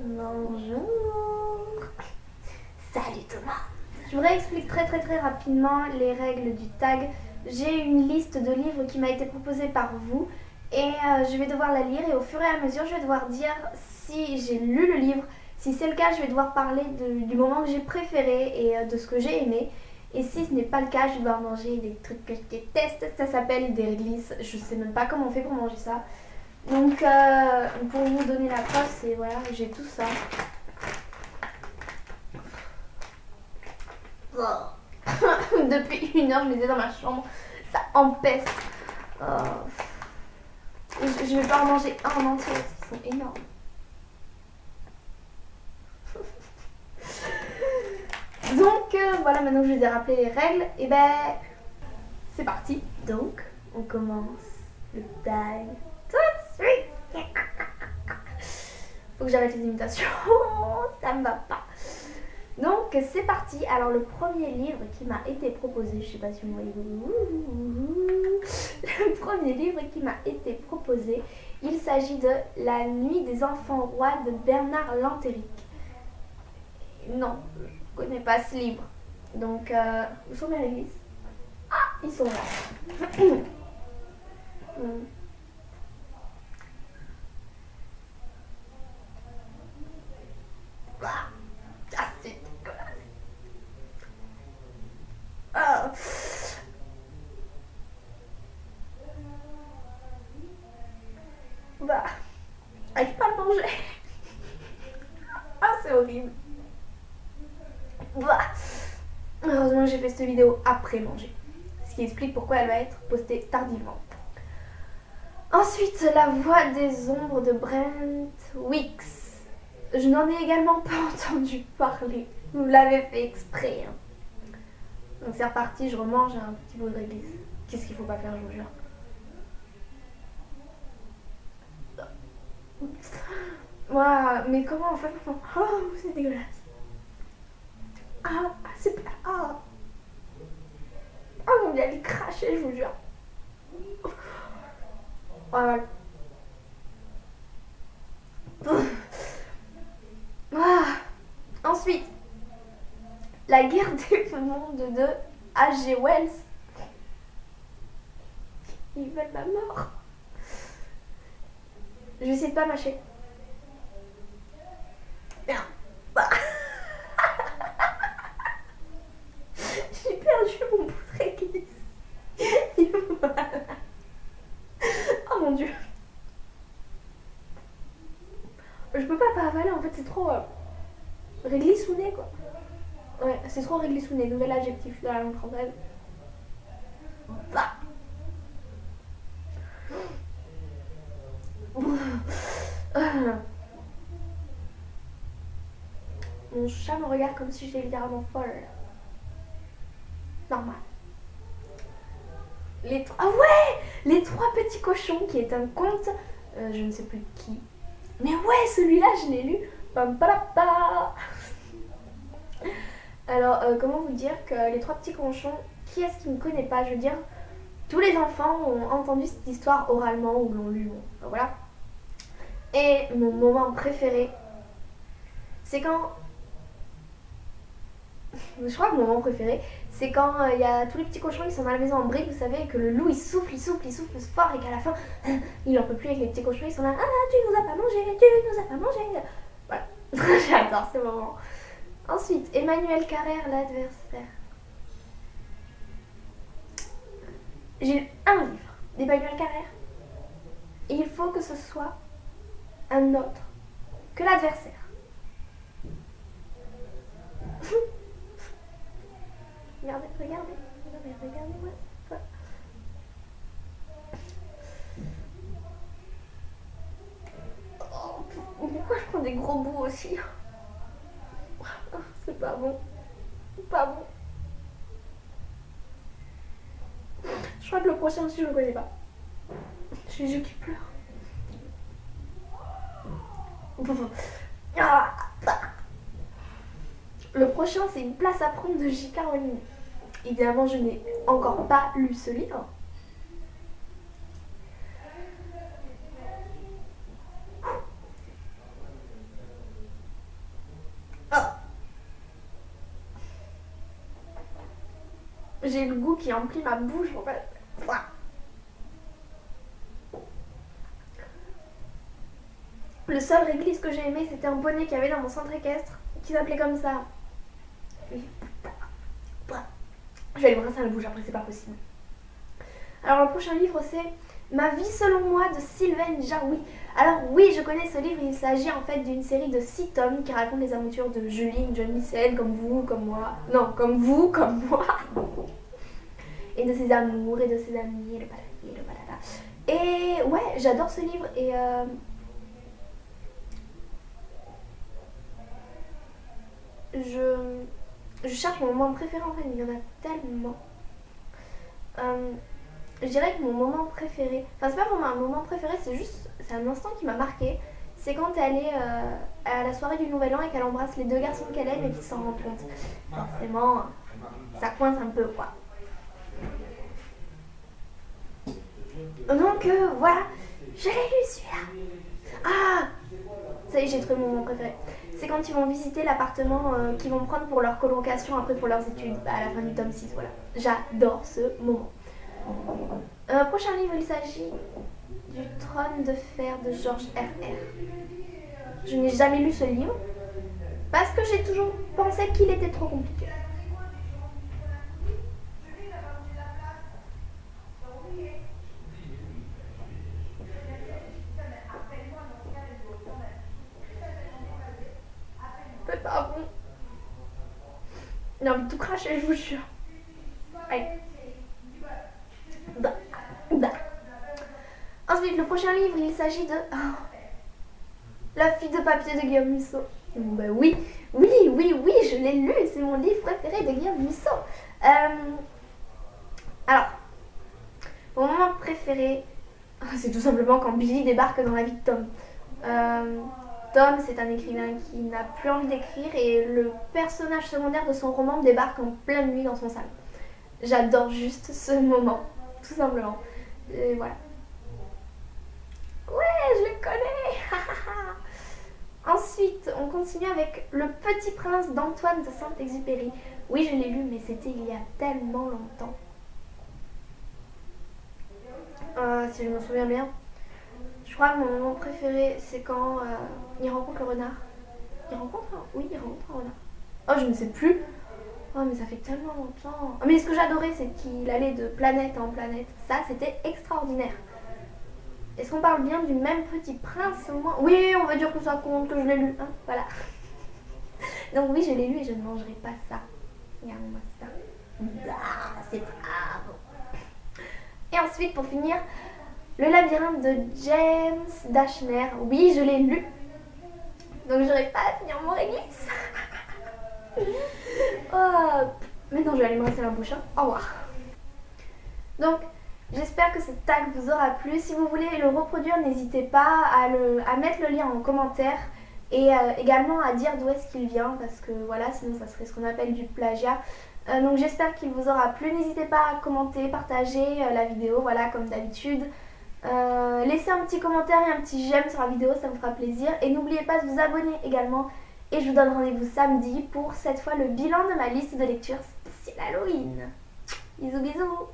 Bonjour. Salut Thomas. Je vous réexplique très rapidement les règles du tag. J'ai une liste de livres qui m'a été proposée par vous et je vais devoir la lire et au fur et à mesure je vais devoir dire si j'ai lu le livre. Si c'est le cas, je vais devoir parler du moment que j'ai préféré et de ce que j'ai aimé. Et si ce n'est pas le cas, je vais devoir manger des trucs que je déteste. Ça s'appelle des réglisses. Je sais même pas comment on fait pour manger ça. Donc pour vous donner la preuve, c'est voilà, j'ai tout ça. Depuis 1 heure, je les ai dans ma chambre. Ça empeste. Je vais pas en manger un en entier parce qu'ils sont énormes. Donc voilà, maintenant que je vous ai rappelé les règles, et ben c'est parti. Donc on commence le tag tout de suite. Faut que j'arrête les imitations, ça me va pas. Donc c'est parti. Alors le premier livre qui m'a été proposé, je sais pas si vous voyez, le premier livre qui m'a été proposé, il s'agit de La Nuit des Enfants Rois de Bernard Lantéric. Non, je connais pas ce livre. Donc où sont mes réglisses? Ah, ils sont là. Ah, c'est dégueulasse. Ah. Bah, j'arrive pas à le manger. Ah, c'est horrible. Bah. Heureusement que j'ai fait cette vidéo après manger. Ce qui explique pourquoi elle va être postée tardivement. Ensuite, La Voix des Ombres de Brent Weeks. Je n'en ai également pas entendu parler. Vous l'avez fait exprès. Hein. Donc c'est reparti, je remange un petit bout de réglisse. Qu'est-ce qu'il faut pas faire, je vous jure. Voilà, mais comment on fait pour... Oh, c'est dégueulasse. Ah, c'est pas... Ah. Oh mon dieu, elle est crachée, je vous jure. Voilà. Ah. Ensuite, La Guerre des mondes de H.G. Wells. Ils veulent ma mort. Je vais essayer de pas mâcher. Merde. Bah. J'ai perdu mon bout de réglisse. Oh mon dieu. Je peux pas avaler, en fait c'est trop réglissouné quoi. Ouais, c'est trop réglissouné, nouvel adjectif de la langue française. Bah. Mon chat me regarde comme si j'étais littéralement folle. Normal. Ah ouais, Les Trois Petits Cochons, qui est un conte, je ne sais plus de qui. Mais ouais, celui-là, je l'ai lu. Pam palapa. Alors, comment vous dire que Les Trois Petits Cochons, qui est-ce qui ne connaît pas? Je veux dire, tous les enfants ont entendu cette histoire oralement ou l'ont lu. Bon, enfin, voilà. Et mon moment préféré, c'est quand... Je crois que mon moment préféré, c'est quand il y a tous les petits cochons qui sont dans la maison en briques, vous savez, et que le loup il souffle fort et qu'à la fin, il en peut plus avec les petits cochons, ils sont là, ah tu nous as pas mangé, tu nous as pas mangé. Voilà, j'adore ce moment. Ensuite, Emmanuel Carrère, l'adversaire. J'ai lu un livre d'Emmanuel Carrère et il faut que ce soit un autre que l'adversaire. Regardez-moi ça. Oh, pourquoi je prends des gros bouts aussi? C'est pas bon. C'est pas bon. Je crois que le prochain aussi je le connais pas. J'ai les yeux qui pleurent. Le prochain c'est Une place à prendre de J.K. Rowling. Évidemment je n'ai encore pas lu ce livre. J'ai le goût qui emplit ma bouche en fait. Ouah. Le seul réglisse que j'ai aimé, c'était un poney qu'il y avait dans mon centre équestre qui s'appelait comme ça. Je vais aller brasser la bouche après, c'est pas possible. Alors le prochain livre c'est Ma vie selon moi de Sylvain Jaoui. Alors oui, je connais ce livre, il s'agit en fait d'une série de 6 tomes qui racontent les aventures de Julie, une jeune lycéenne comme vous, comme moi. Non, comme vous, comme moi. Et de ses amours et de ses amis et le patati et le patata. Et ouais, j'adore ce livre et je cherche mon moment préféré en fait, il y en a tellement. Je dirais que mon moment préféré, enfin c'est pas vraiment un moment préféré, c'est un instant qui m'a marqué. C'est quand elle est à la soirée du Nouvel An et qu'elle embrasse les 2 garçons qu'elle aime et qu'ils s'en rendent compte. Forcément, ça coince un peu quoi. Donc voilà, je l'ai lu celui-là. Ah, ça y est, j'ai trouvé mon moment préféré. C'est quand ils vont visiter l'appartement qu'ils vont prendre pour leur colocation après pour leurs études, à la fin du tome 6, voilà. J'adore ce moment. Prochain livre, il s'agit du Trône de fer de George R.R. Je n'ai jamais lu ce livre parce que j'ai toujours pensé qu'il était trop compliqué. C'est pas bon. J'ai envie de tout cracher, je vous jure. Allez. Ensuite, le prochain livre, il s'agit de La fille de papier de Guillaume Musso. Bah oui, je l'ai lu, c'est mon livre préféré de Guillaume Musso. Alors, mon moment préféré, c'est tout simplement quand Billy débarque dans la vie de Tom. Tom, c'est un écrivain qui n'a plus envie d'écrire et le personnage secondaire de son roman débarque en pleine nuit dans son salon. J'adore juste ce moment, tout simplement. Et voilà. Ouais, je le connais. Ensuite, on continue avec Le Petit Prince d'Antoine de Saint-Exupéry. Oui, je l'ai lu, mais c'était il y a tellement longtemps. Si je me souviens bien. Je crois que mon moment préféré, c'est quand il rencontre le renard. Oui, il rencontre un renard. Oh, je ne sais plus. Oh, mais ça fait tellement longtemps. Mais ce que j'adorais, c'est qu'il allait de planète en planète. Ça, c'était extraordinaire. Est-ce qu'on parle bien du même Petit Prince au moins? Oui, on va dire que ça compte, que je l'ai lu. Hein, voilà. Donc oui, je l'ai lu et je ne mangerai pas ça. Regarde-moi ça. Ah, c'est pas bon. Et ensuite, pour finir, Le Labyrinthe de James Dashner. Oui, je l'ai lu. Donc j'aurais pas à finir mon réglisse. Oh. Maintenant, je vais aller me rincer la bouche. Hein. Au revoir. Donc, j'espère que cette tag vous aura plu. Si vous voulez le reproduire, n'hésitez pas à mettre le lien en commentaire et également à dire d'où est-ce qu'il vient parce que voilà, sinon ça serait ce qu'on appelle du plagiat. Donc j'espère qu'il vous aura plu. N'hésitez pas à commenter, partager la vidéo, voilà, comme d'habitude. Laissez un petit commentaire et un petit j'aime sur la vidéo, ça me fera plaisir. Et n'oubliez pas de vous abonner également. Et je vous donne rendez-vous samedi pour cette fois le bilan de ma liste de lecture spéciale Halloween. Bisous bisous.